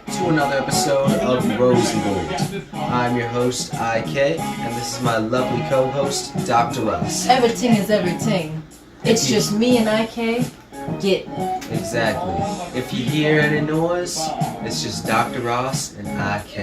to another episode of Rose and Gold. I'm your host, IK, and this is my lovely co-host, Dr. Ross. Everything is everything. It's just me and IK getting it. Exactly. If you hear any noise, it's just Dr. Ross and IK.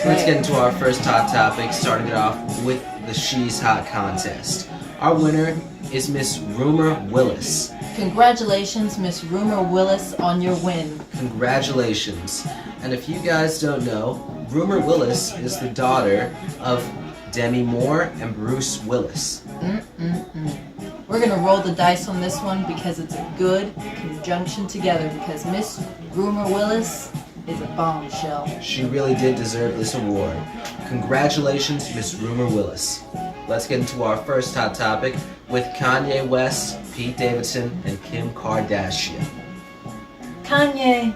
Let's get into our first hot topic, starting it off with the She's Hot contest. Our winner is Miss Rumor Willis. Congratulations, Miss Rumor Willis, on your win. Congratulations. And if you guys don't know, Rumor Willis is the daughter of Demi Moore and Bruce Willis. We're gonna roll the dice on this one because it's a good conjunction together because Miss Rumor Willis is a bombshell. She really did deserve this award. Congratulations, Miss Rumor Willis. Let's get into our first hot topic with Kanye West, Pete Davidson, and Kim Kardashian. Kanye,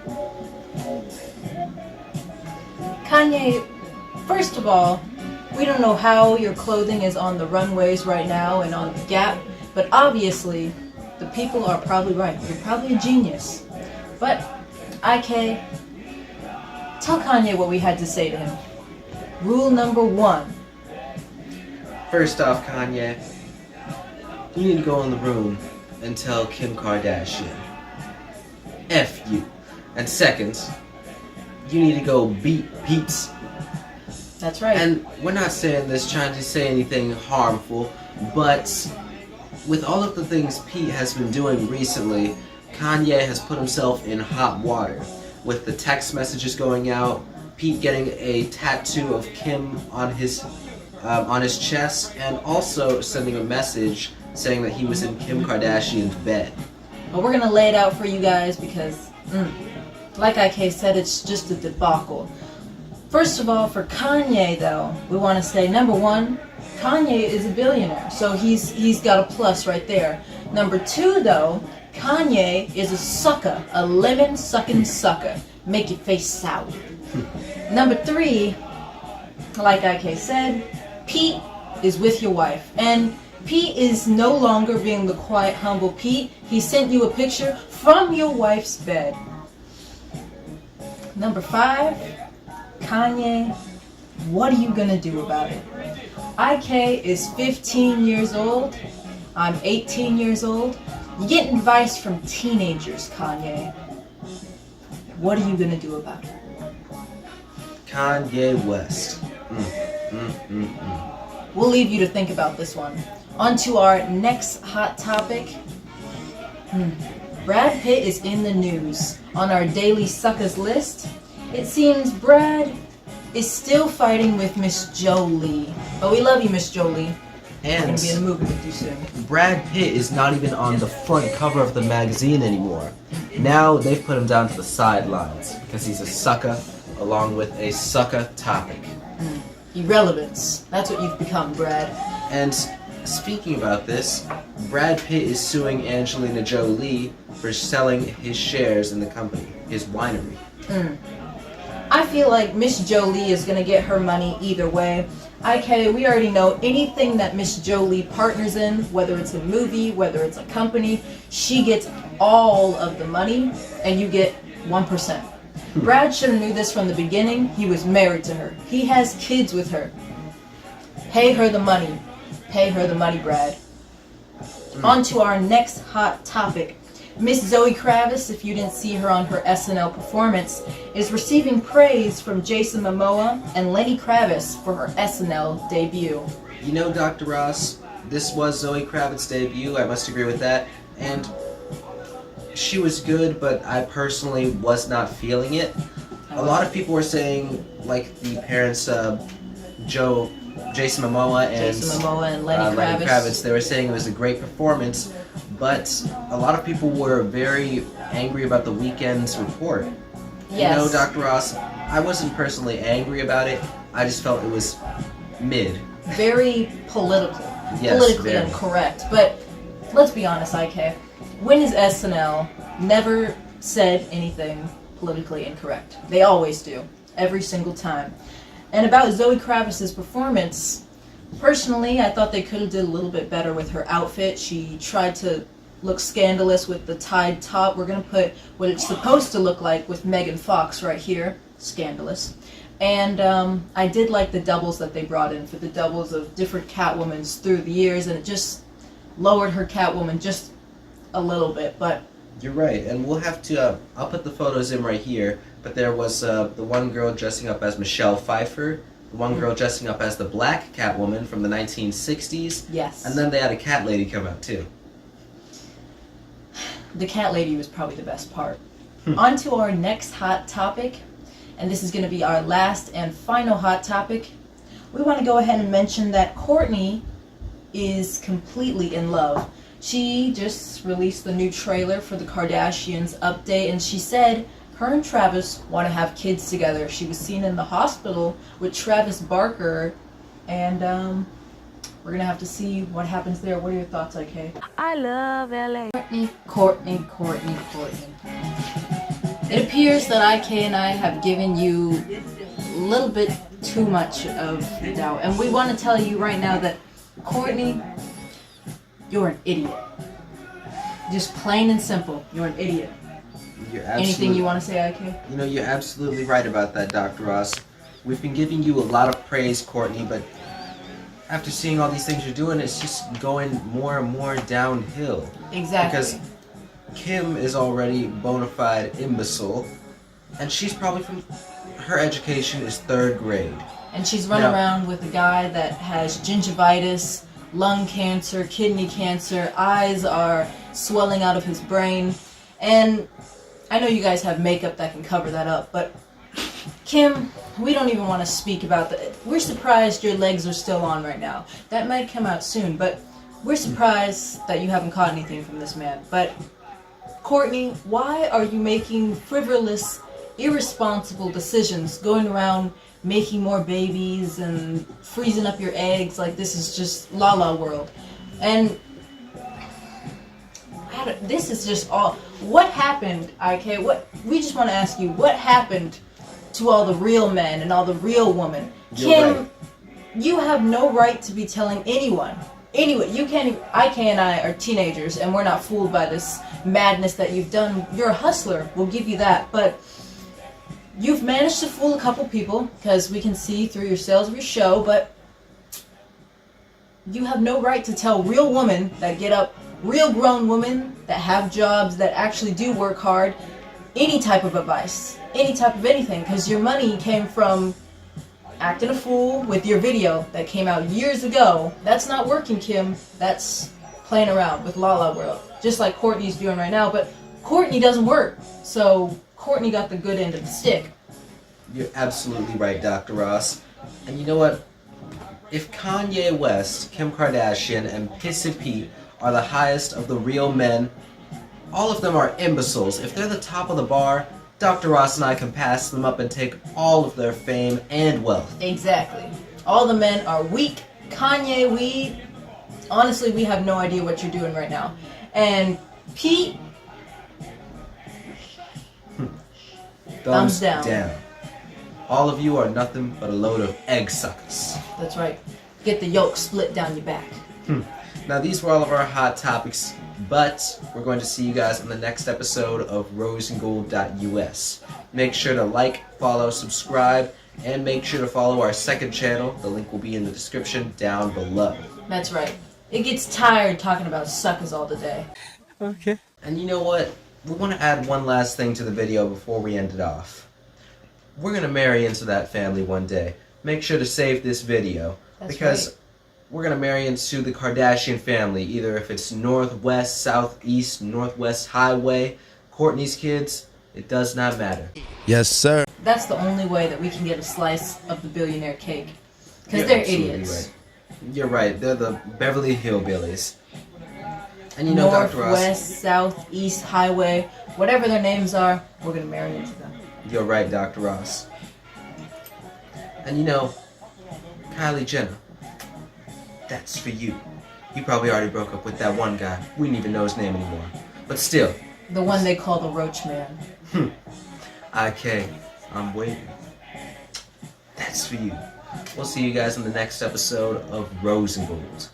first of all, we don't know how your clothing is on the runways right now and on the Gap, but obviously, the people are probably right. You're probably a genius. But, IK, tell Kanye what we had to say to him. Rule number 1. First off, Kanye, you need to go in the room and tell Kim Kardashian, F you. And second, you need to go beat Pete's. That's right. And we're not saying this trying to say anything harmful, but with all of the things Pete has been doing recently, Kanye has put himself in hot water. With the text messages going out, Pete getting a tattoo of Kim on his chest, and also sending a message saying that he was in Kim Kardashian's bed. But we're gonna lay it out for you guys because, like IK said, it's just a debacle. First of all, for Kanye though, we want to say number 1, Kanye is a billionaire, so he's got a plus right there. Number 2 though, Kanye is a sucker, a lemon sucking sucker, make your face sour. Number 3, like IK said, Pete is with your wife, and Pete is no longer being the quiet, humble Pete. He sent you a picture from your wife's bed. Number 5, Kanye, what are you gonna do about it? IK is 15 years old. I'm 18 years old. You're getting advice from teenagers, Kanye. What are you gonna do about it? Kanye West. We'll leave you to think about this one. On to our next hot topic. Brad Pitt is in the news. On our daily suckers list, it seems Brad is still fighting with Miss Jolie. But we love you, Miss Jolie. We're gonna be in the movie with you soon. Brad Pitt is not even on the front cover of the magazine anymore. Now they've put him down to the sidelines because he's a sucker, along with a sucker topic. Irrelevance. That's what you've become, Brad. And speaking about this, Brad Pitt is suing Angelina Jolie for selling his shares in the company, his winery. I feel like Miss Jolie is gonna get her money either way. IK, we already know anything that Miss Jolie partners in, whether it's a movie, whether it's a company, she gets all of the money and you get 1%. Brad should have knew this from the beginning. He was married to her. He has kids with her. Pay her the money. Pay her the money, Brad. On to our next hot topic. Miss Zoe Kravitz, if you didn't see her on her SNL performance, is receiving praise from Jason Momoa and Lenny Kravitz for her SNL debut. You know, Dr. Ross, this was Zoe Kravitz's debut, I must agree with that, and she was good, but I personally was not feeling it. A lot of people were saying, like the parents, Jason Momoa and Lenny Kravitz. They were saying it was a great performance, but a lot of people were very angry about the Weeknd's report. Yes. You know, Dr. Ross, I wasn't personally angry about it. I just felt it was mid. Very political. Yes, politically very. incorrect. But let's be honest, IK. When has SNL never said anything politically incorrect? They always do. Every single time. And about Zoe Kravitz's performance, personally, I thought they could have did a little bit better with her outfit. She tried to looks scandalous with the tied top. We're going to put what it's supposed to look like with Megan Fox right here. Scandalous. And I did like the doubles that they brought in for the doubles of different Catwomans through the years, and it just lowered her Catwoman just a little bit, but... You're right, and we'll have to, I'll put the photos in right here, but there was the one girl dressing up as Michelle Pfeiffer, the one girl dressing up as the Black Catwoman from the 1960s. Yes. And then they had a cat lady come out, too. The cat lady was probably the best part. On to our next hot topic, and this is going to be our last and final hot topic. We want to go ahead and mention that Kourtney is completely in love. She just released the new trailer for the Kardashians update, and she said her and Travis want to have kids together. She was seen in the hospital with Travis Barker, and we're going to have to see what happens there. What are your thoughts, IK? I love LA. Kourtney. It appears that IK and I have given you a little bit too much of doubt, and we want to tell you right now that Kourtney, you're an idiot. Just plain and simple, you're an idiot. You're Anything you want to say, IK? You know, you're absolutely right about that, Dr. Ross. We've been giving you a lot of praise, Kourtney, but after seeing all these things you're doing, it's just going more and more downhill. Exactly. Because Kim is already bona fide imbecile, and she's probably her education is 3rd grade. And she's running around with a guy that has gingivitis, lung cancer, kidney cancer, eyes are swelling out of his brain, and I know you guys have makeup that can cover that up, but Kim, we don't even want to speak about that. We're surprised your legs are still on right now. That might come out soon, but we're surprised that you haven't caught anything from this man. But Kourtney, why are you making frivolous, irresponsible decisions, going around making more babies and freezing up your eggs like this is just La La World? And this is just all... What happened, IK? We just want to ask you, what happened to all the real men and all the real women? Kim, you have no right to be telling anyone. Anyway, you can't even... IK and I are teenagers, and we're not fooled by this madness that you've done. You're a hustler, we'll give you that, but you've managed to fool a couple people, because we can see through your sales of your show, but you have no right to tell real women that get up, real grown women that have jobs, that actually do work hard, any type of advice, any type of anything, because your money came from acting a fool with your video that came out years ago. That's not working, Kim. That's playing around with La La World, just like Kourtney's doing right now, but Kourtney doesn't work, so Kourtney got the good end of the stick. You're absolutely right, Dr. Ross. And you know what? If Kanye West, Kim Kardashian, and Pissy Pete are the highest of the real men, all of them are imbeciles. If they're the top of the bar, Dr. Ross and I can pass them up and take all of their fame and wealth. Exactly. All the men are weak. Kanye, honestly, we have no idea what you're doing right now. And Pete, thumbs down. All of you are nothing but a load of egg suckers. That's right. Get the yolk split down your back. Now these were all of our hot topics, but we're going to see you guys in the next episode of roseandgold.us. Make sure to like, follow, subscribe, and make sure to follow our second channel. The link will be in the description down below. That's right. It gets tired talking about suckers all the day. Okay. And you know what? We want to add one last thing to the video before we end it off. We're going to marry into that family one day. Make sure to save this video. That's because right. We're going to marry into the Kardashian family, either if it's northwest, southeast, northwest highway, Kourtney's kids, it does not matter. Yes, sir. That's the only way that we can get a slice of the billionaire cake. Because they're absolutely idiots. Right. You're right, they're the Beverly Hillbillies. And you know, Dr. Ross, Northwest, South, East, Highway, whatever their names are, we're going to marry into them. you're right, Dr. Ross. And you know, Kylie Jenner, that's for you. You probably already broke up with that one guy. We don't even know his name anymore. But still. The one they call the Roach Man. IK, I'm waiting. That's for you. We'll see you guys in the next episode of Rose and Gold.